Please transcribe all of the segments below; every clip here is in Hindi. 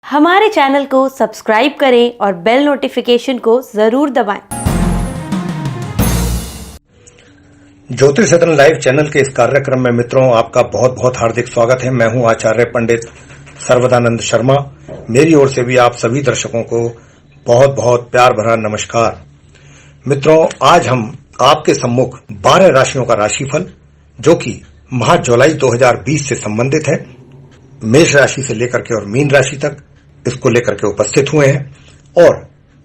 हमारे चैनल को सब्सक्राइब करें और बेल नोटिफिकेशन को जरूर दबाएं। ज्योतिष सदन लाइव चैनल के इस कार्यक्रम में मित्रों आपका बहुत बहुत हार्दिक स्वागत है। मैं हूं आचार्य पंडित सर्वदानंद शर्मा। मेरी ओर से भी आप सभी दर्शकों को बहुत बहुत प्यार भरा नमस्कार। मित्रों, आज हम आपके सम्मुख 12 राशियों का राशिफल जो कि माह जुलाई 2020 से संबंधित है, मेष राशि से लेकर के और मीन राशि तक इसको लेकर के उपस्थित हुए हैं और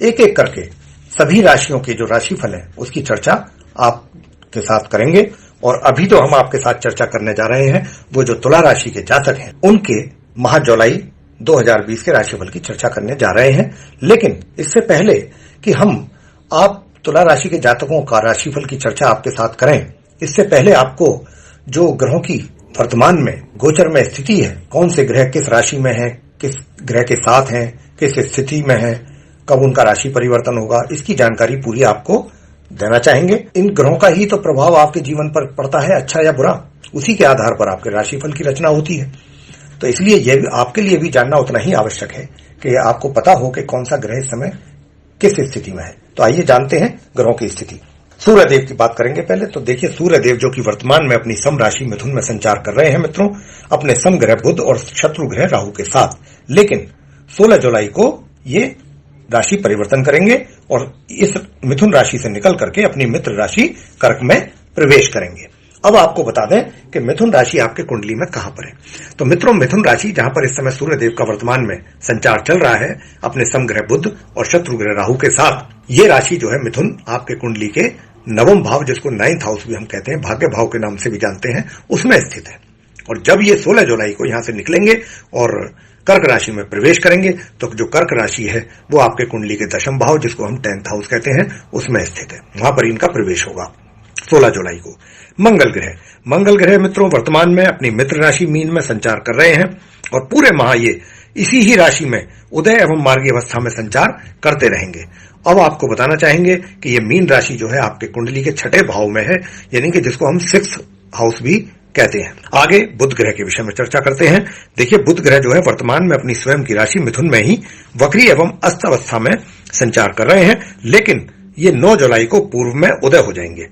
एक एक करके सभी राशियों के जो राशिफल है उसकी चर्चा आपके साथ करेंगे। और अभी तो हम आपके साथ चर्चा करने जा रहे हैं वो जो तुला राशि के जातक हैं उनके माह जुलाई 2020 के राशिफल की चर्चा करने जा रहे हैं। लेकिन इससे पहले कि हम आप तुला राशि के जातकों का राशिफल की चर्चा आपके साथ करें, इससे पहले आपको जो ग्रहों की वर्तमान में गोचर में स्थिति है, कौन से ग्रह किस राशि में है, किस ग्रह के साथ हैं, किस स्थिति में है, कब उनका राशि परिवर्तन होगा, इसकी जानकारी पूरी आपको देना चाहेंगे। इन ग्रहों का ही तो प्रभाव आपके जीवन पर पड़ता है, अच्छा या बुरा, उसी के आधार पर आपके राशिफल की रचना होती है। तो इसलिए यह आपके लिए भी जानना उतना ही आवश्यक है कि आपको पता हो कि कौन सा ग्रह इस समय किस स्थिति में है। तो आइए जानते हैं ग्रहों की स्थिति। सूर्य देव की बात करेंगे पहले। तो देखिए, सूर्य देव जो कि वर्तमान में अपनी सम राशि मिथुन में संचार कर रहे हैं मित्रों, अपने सम ग्रह बुध और शत्रु ग्रह राहु के साथ। लेकिन 16 जुलाई को ये राशि परिवर्तन करेंगे और इस मिथुन राशि से निकल करके अपनी मित्र राशि कर्क में प्रवेश करेंगे। अब आपको बता दें कि मिथुन राशि आपके कुंडली में कहां पर है। तो मित्रों, मिथुन राशि जहां पर इस समय सूर्य देव का वर्तमान में संचार चल रहा है अपने सम ग्रह बुध और शत्रु ग्रह राहु के साथ, ये राशि जो है मिथुन आपके कुंडली के नवम भाव, जिसको 9th हाउस भी हम कहते हैं, भाग्य भाव के नाम से भी जानते हैं, उसमें स्थित है। और जब ये 16 जुलाई को यहां से निकलेंगे और कर्क राशि में प्रवेश करेंगे तो जो कर्क राशि है वो आपके कुंडली के दशम भाव, जिसको हम 10th हाउस कहते हैं, उसमें स्थित है। वहां पर इनका प्रवेश होगा 16 जुलाई को। मंगल ग्रह मित्रों वर्तमान में अपनी मित्र राशि मीन में संचार कर रहे हैं और पूरे माह ये इसी ही राशि में उदय एवं मार्गी अवस्था में संचार करते रहेंगे। अब आपको बताना चाहेंगे कि ये मीन राशि जो है आपके कुंडली के 6ठे भाव में है, यानी कि जिसको हम 6th हाउस भी कहते हैं। आगे बुध ग्रह के विषय में चर्चा करते हैं। देखिए, बुध ग्रह जो है वर्तमान में अपनी स्वयं की राशि मिथुन में ही वक्री एवं अस्त अवस्था में संचार कर रहे हैं, लेकिन ये 9 जुलाई को पूर्व में उदय हो जाएंगे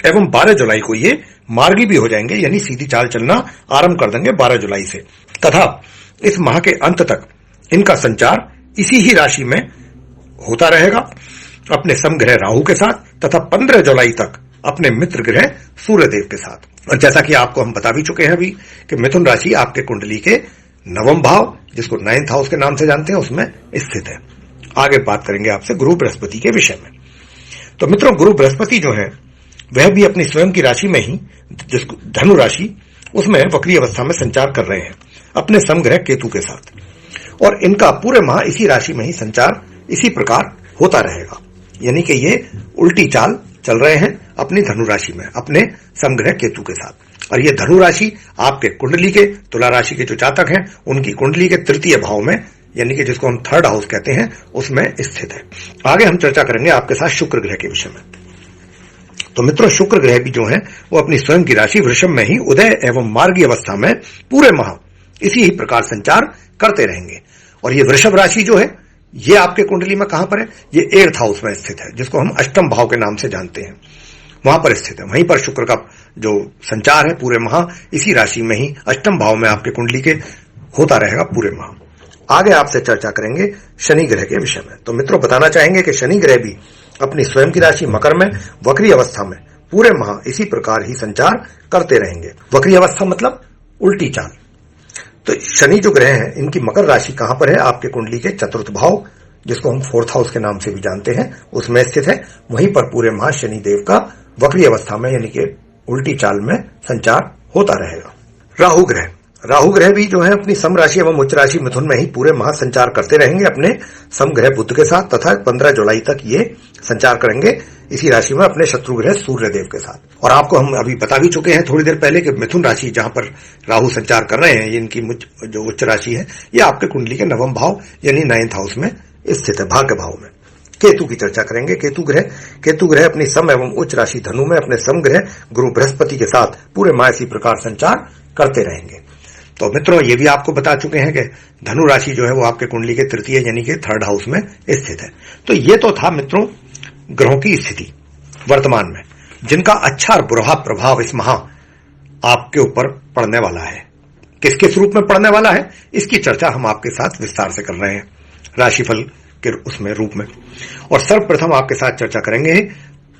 एवं 12 जुलाई को ये मार्गी भी हो जाएंगे, यानी सीधी चाल चलना आरंभ कर देंगे 12 जुलाई से। तथा इस माह के अंत तक इनका संचार इसी ही राशि में होता रहेगा अपने समग्रह राहु के साथ तथा 15 जुलाई तक अपने मित्र ग्रह सूर्य देव के साथ। और जैसा कि आपको हम बता भी चुके हैं अभी कि मिथुन राशि आपके कुंडली के नवम भाव, जिसको 9th हाउस के नाम से जानते हैं, उसमें स्थित है। आगे बात करेंगे आपसे गुरु बृहस्पति के विषय में। तो मित्रों, गुरु बृहस्पति जो है वह भी अपनी स्वयं की राशि में ही, जिसको धनु राशि, उसमें वक्री अवस्था में संचार कर रहे हैं अपने समग्रह केतु के साथ। और इनका पूरे माह इसी राशि में ही संचार इसी प्रकार होता रहेगा, यानी कि ये उल्टी चाल चल रहे हैं अपनी धनु राशि में अपने समग्रह केतु के साथ। और ये धनु राशि आपके कुंडली के, तुला राशि के जो जातक हैं उनकी कुंडली के 3य भाव में, यानी कि जिसको हम 3rd हाउस कहते हैं, उसमें स्थित है। आगे हम चर्चा करेंगे आपके साथ शुक्र ग्रह के विषय में। तो मित्रों, शुक्र ग्रह भी जो है वो अपनी स्वयं की राशि वृषभ में ही उदय एवं मार्गी अवस्था में पूरे माह इसी ही प्रकार संचार करते रहेंगे। और ये वृषभ राशि जो है ये आपके कुंडली में कहां पर है, ये 8th हाउस में स्थित है, जिसको हम अष्टम भाव के नाम से जानते हैं, वहां पर स्थित है। वहीं पर शुक्र का जो संचार है पूरे माह इसी राशि में ही अष्टम भाव में आपके कुंडली के होता रहेगा पूरे माह। आगे आपसे चर्चा करेंगे शनि ग्रह के विषय में। तो मित्रों, बताना चाहेंगे कि शनि ग्रह भी अपनी स्वयं की राशि मकर में वक्री अवस्था में पूरे माह इसी प्रकार ही संचार करते रहेंगे। वक्री अवस्था मतलब उल्टी चाल। तो शनि जो ग्रह हैं इनकी मकर राशि कहां पर है, आपके कुंडली के 4th भाव, जिसको हम 4th हाउस के नाम से भी जानते हैं, उसमें स्थित है। वहीं पर पूरे माह शनि देव का वक्री अवस्था में, यानी कि उल्टी चाल में संचार होता रहेगा। राहु ग्रह भी जो है अपनी सम राशि एवं उच्च राशि मिथुन में ही पूरे माह संचार करते रहेंगे अपने सम ग्रह बुध के साथ तथा 15 जुलाई तक ये संचार करेंगे इसी राशि में अपने शत्रु ग्रह सूर्य देव के साथ। और आपको हम अभी बता भी चुके हैं थोड़ी देर पहले कि मिथुन राशि जहां पर राहु संचार कर रहे हैं, इनकी जो उच्च राशि है ये आपके कुंडली के नवम भाव यानी 9th हाउस में स्थित है, भाग्य भाव में। केतु की चर्चा करेंगे। केतु ग्रह अपनी सम एवं उच्च राशि धनु में अपने सम ग्रह गुरु बृहस्पति के साथ पूरे माह इसी प्रकार संचार करते रहेंगे। तो मित्रों ये भी आपको बता चुके हैं कि धनु राशि जो है वो आपके कुंडली के तृतीय यानी कि थर्ड हाउस में स्थित है। तो ये तो था मित्रों ग्रहों की स्थिति वर्तमान में, जिनका अच्छा और बुरा प्रभाव इस माह आपके ऊपर पड़ने वाला है। किस किस रूप में पड़ने वाला है इसकी चर्चा हम आपके साथ विस्तार से कर रहे हैं राशिफल के उसमें रूप में। और सर्वप्रथम आपके साथ चर्चा करेंगे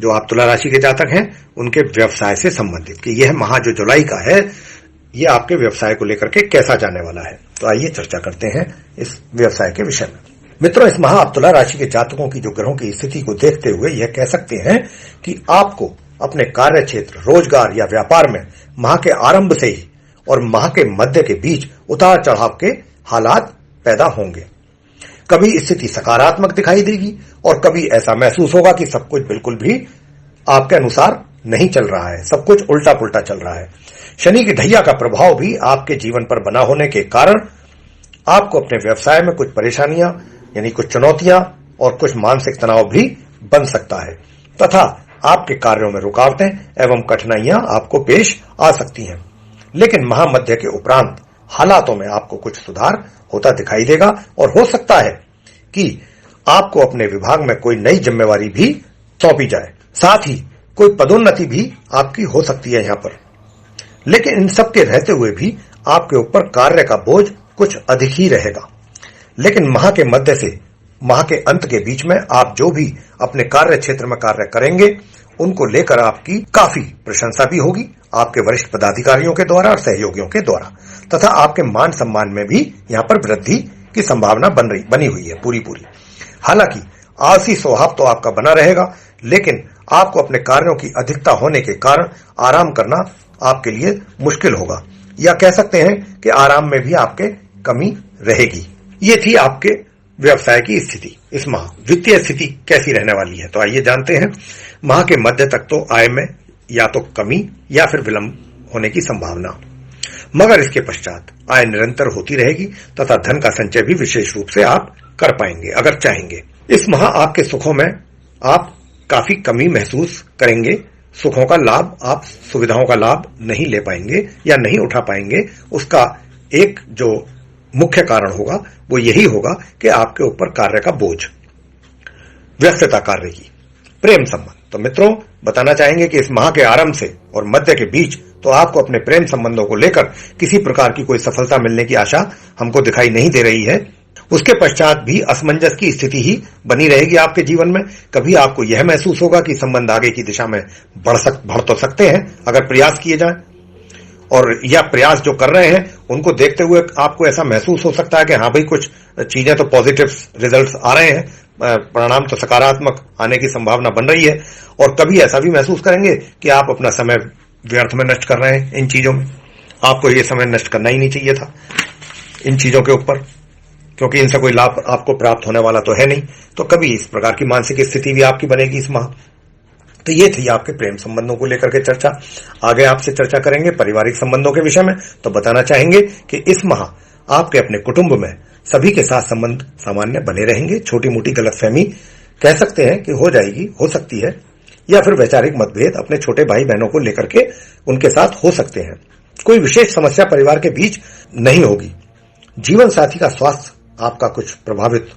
जो आप तुला राशि के जातक हैं उनके व्यवसाय से संबंधित कि यह माह जो जुलाई का है ये आपके व्यवसाय को लेकर के कैसा जाने वाला है। तो आइए चर्चा करते हैं इस व्यवसाय के विषय में। मित्रों इस माह आप तुला राशि के जातकों की जो ग्रहों की स्थिति को देखते हुए यह कह सकते हैं कि आपको अपने कार्य क्षेत्र, रोजगार या व्यापार में माह के आरंभ से ही और माह के मध्य के बीच उतार चढ़ाव के हालात पैदा होंगे। कभी स्थिति सकारात्मक दिखाई देगी और कभी ऐसा महसूस होगा कि सब कुछ बिल्कुल भी आपके अनुसार नहीं चल रहा है, सब कुछ उल्टा पुल्टा चल रहा है। शनि की ढैया का प्रभाव भी आपके जीवन पर बना होने के कारण आपको अपने व्यवसाय में कुछ परेशानियां यानी कुछ चुनौतियां और कुछ मानसिक तनाव भी बन सकता है तथा आपके कार्यों में रुकावटें एवं कठिनाइयां आपको पेश आ सकती हैं। लेकिन महामध्य के उपरांत हालातों में आपको कुछ सुधार होता दिखाई देगा और हो सकता है कि आपको अपने विभाग में कोई नई जिम्मेवारी भी सौंपी जाए, साथ ही कोई पदोन्नति भी आपकी हो सकती है यहां पर। लेकिन इन सब के रहते हुए भी आपके ऊपर कार्य का बोझ कुछ अधिक ही रहेगा। लेकिन माह के मध्य से माह के अंत के बीच में आप जो भी अपने कार्य क्षेत्र में कार्य करेंगे उनको लेकर आपकी काफी प्रशंसा भी होगी आपके वरिष्ठ पदाधिकारियों के द्वारा और सहयोगियों के द्वारा, तथा आपके मान सम्मान में भी यहाँ पर वृद्धि की संभावना बनी हुई है पूरी। हालांकि आलसी स्वभाव तो आपका बना रहेगा, लेकिन आपको अपने कार्यों की अधिकता होने के कारण आराम करना आपके लिए मुश्किल होगा, या कह सकते हैं कि आराम में भी आपके कमी रहेगी। ये थी आपके व्यवसाय की स्थिति। इस माह वित्तीय स्थिति कैसी रहने वाली है तो आइए जानते हैं। माह के मध्य तक तो आय में या तो कमी या फिर विलंब होने की संभावना, मगर इसके पश्चात आय निरंतर होती रहेगी तथा धन का संचय भी विशेष रूप से आप कर पाएंगे अगर चाहेंगे। इस माह आपके सुखों में आप काफी कमी महसूस करेंगे। सुखों का लाभ, आप सुविधाओं का लाभ नहीं ले पाएंगे या नहीं उठा पाएंगे। उसका एक जो मुख्य कारण होगा वो यही होगा कि आपके ऊपर कार्य का बोझ, व्यस्तता कार्य की, प्रेम संबंध। तो मित्रों बताना चाहेंगे कि इस माह के आरंभ से और मध्य के बीच तो आपको अपने प्रेम संबंधों को लेकर किसी प्रकार की कोई सफलता मिलने की आशा हमको दिखाई नहीं दे रही है। उसके पश्चात भी असमंजस की स्थिति ही बनी रहेगी आपके जीवन में। कभी आपको यह महसूस होगा कि संबंध आगे की दिशा में बढ़ तो सकते हैं अगर प्रयास किए जाएं, और या प्रयास जो कर रहे हैं उनको देखते हुए आपको ऐसा महसूस हो सकता है कि हाँ भाई कुछ चीजें तो पॉजिटिव रिजल्ट्स आ रहे हैं, परिणाम तो सकारात्मक आने की संभावना बन रही है। और कभी ऐसा भी महसूस करेंगे कि आप अपना समय व्यर्थ में नष्ट कर रहे हैं इन चीजों में। आपको ये समय नष्ट करना ही नहीं चाहिए था इन चीजों के ऊपर, क्योंकि इनसे कोई लाभ आपको प्राप्त होने वाला तो है नहीं। तो कभी इस प्रकार की मानसिक स्थिति भी आपकी बनेगी इस माह। तो ये थी आपके प्रेम संबंधों को लेकर के चर्चा। आगे आपसे चर्चा करेंगे पारिवारिक संबंधों के विषय में। तो बताना चाहेंगे कि इस माह आपके अपने कुटुंब में सभी के साथ संबंध सामान्य बने रहेंगे। छोटी मोटी गलतफहमी कह सकते हैं कि हो जाएगी, हो सकती है, या फिर वैचारिक मतभेद अपने छोटे भाई बहनों को लेकर के उनके साथ हो सकते हैं। कोई विशेष समस्या परिवार के बीच नहीं होगी। जीवन साथी का स्वास्थ्य आपका कुछ प्रभावित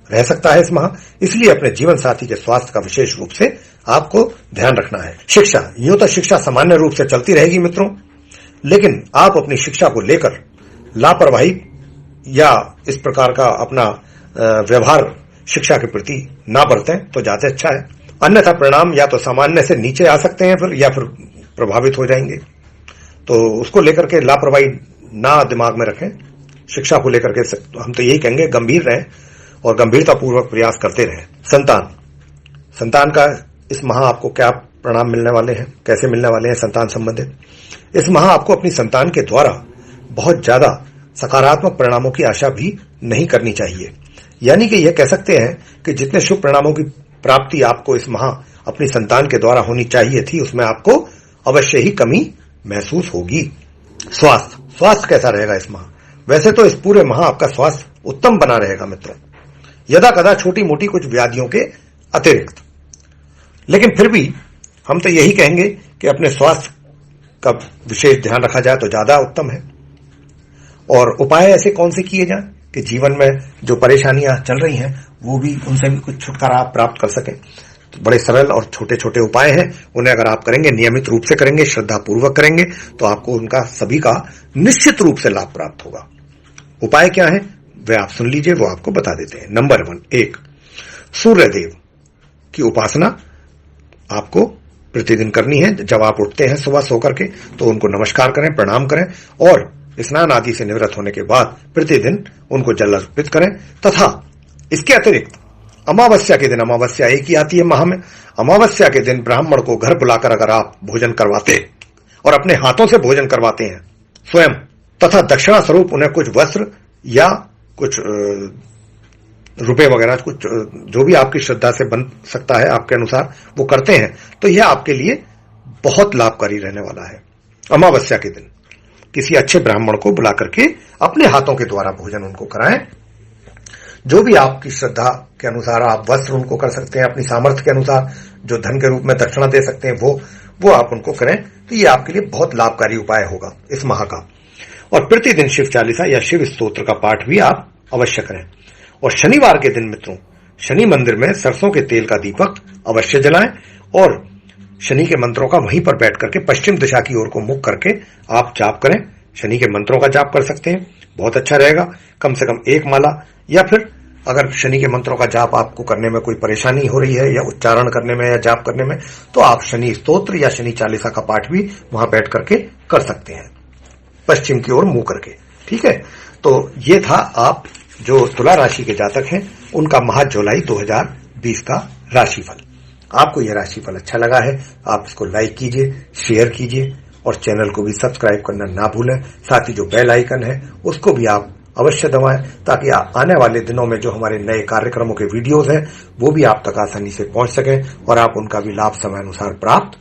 रह सकता है इस माह, इसलिए अपने जीवन साथी के स्वास्थ्य का विशेष रूप से आपको ध्यान रखना है। शिक्षा, यूं तो शिक्षा सामान्य रूप से चलती रहेगी मित्रों, लेकिन आप अपनी शिक्षा को लेकर लापरवाही या इस प्रकार का अपना व्यवहार शिक्षा के प्रति ना बरतें तो ज्यादा अच्छा है। अन्यथा परिणाम या तो सामान्य से नीचे आ सकते हैं या फिर प्रभावित हो जाएंगे। तो उसको लेकर के लापरवाही ना दिमाग में रखें। शिक्षा को लेकर के हम तो यही कहेंगे गंभीर रहें और गंभीरतापूर्वक प्रयास करते रहें। संतान का इस माह आपको क्या परिणाम मिलने वाले हैं, कैसे मिलने वाले हैं संतान संबंधित? इस माह आपको अपनी संतान के द्वारा बहुत ज्यादा सकारात्मक परिणामों की आशा भी नहीं करनी चाहिए। यानी कि यह कह सकते हैं कि जितने शुभ परिणामों की प्राप्ति आपको इस माह अपनी संतान के द्वारा होनी चाहिए थी, उसमें आपको अवश्य ही कमी महसूस होगी। स्वास्थ्य कैसा रहेगा इस माह? वैसे तो इस पूरे माह आपका स्वास्थ्य उत्तम बना रहेगा मित्रों, यदा कदा छोटी मोटी कुछ व्याधियों के अतिरिक्त। लेकिन फिर भी हम तो यही कहेंगे कि अपने स्वास्थ्य का विशेष ध्यान रखा जाए तो ज्यादा उत्तम है। और उपाय ऐसे कौन से किए जाएं कि जीवन में जो परेशानियां चल रही हैं वो भी उनसे भी कुछ छुटकारा आप प्राप्त कर सकें। तो बड़े सरल और छोटे छोटे उपाय हैं, उन्हें अगर आप करेंगे, नियमित रूप से करेंगे, श्रद्धा पूर्वक करेंगे, तो आपको उनका सभी का निश्चित रूप से लाभ प्राप्त होगा। उपाय क्या है वे आप सुन लीजिए, वो आपको बता देते हैं। नंबर 1, 1 सूर्य देव की उपासना आपको प्रतिदिन करनी है। जब आप उठते हैं सुबह सो करके तो उनको नमस्कार करें, प्रणाम करें और स्नान आदि से निवृत्त होने के बाद प्रतिदिन उनको जल अर्पित करें। तथा इसके अतिरिक्त अमावस्या के दिन, अमावस्या एक ही आती है माह में, अमावस्या के दिन ब्राह्मण को घर बुलाकर अगर आप भोजन करवाते और अपने हाथों से भोजन करवाते हैं स्वयं, तथा दक्षिणा स्वरूप उन्हें कुछ वस्त्र या कुछ रुपए वगैरह, कुछ जो भी आपकी श्रद्धा से बन सकता है आपके अनुसार वो करते हैं, तो यह आपके लिए बहुत लाभकारी रहने वाला है। अमावस्या के दिन किसी अच्छे ब्राह्मण को बुला करके अपने हाथों के द्वारा भोजन उनको कराएं। जो भी आपकी श्रद्धा के अनुसार आप वस्त्र उनको कर सकते हैं, अपनी सामर्थ्य के अनुसार जो धन के रूप में दक्षिणा दे सकते हैं वो आप उनको करें, तो ये आपके लिए बहुत लाभकारी उपाय होगा इस माह का। और प्रतिदिन शिव चालीसा या शिव स्तोत्र का पाठ भी आप अवश्य करें। और शनिवार के दिन मित्रों, शनि मंदिर में सरसों के तेल का दीपक अवश्य जलाएं और शनि के मंत्रों का वहीं पर बैठ करके पश्चिम दिशा की ओर को मुख करके आप जाप करें। शनि के मंत्रों का जाप कर सकते हैं, बहुत अच्छा रहेगा। कम से कम 1 माला, या फिर अगर शनि के मंत्रों का जाप आपको करने में कोई परेशानी हो रही है या उच्चारण करने में या जाप करने में, तो आप शनि स्तोत्र या शनि चालीसा का पाठ भी वहां बैठ करके कर सकते हैं, पश्चिम की ओर मुंह करके। ठीक है, तो ये था आप जो तुला राशि के जातक हैं उनका माह जुलाई 2020 का राशिफल। आपको यह राशिफल अच्छा लगा है, आप इसको लाइक कीजिए, शेयर कीजिए और चैनल को भी सब्सक्राइब करना ना भूलें। साथ ही जो बेल आइकन है उसको भी आप अवश्य दबाएं, ताकि आने वाले दिनों में जो हमारे नए कार्यक्रमों के वीडियोस हैं वो भी आप तक आसानी से पहुंच सकें और आप उनका भी लाभ समय अनुसार प्राप्त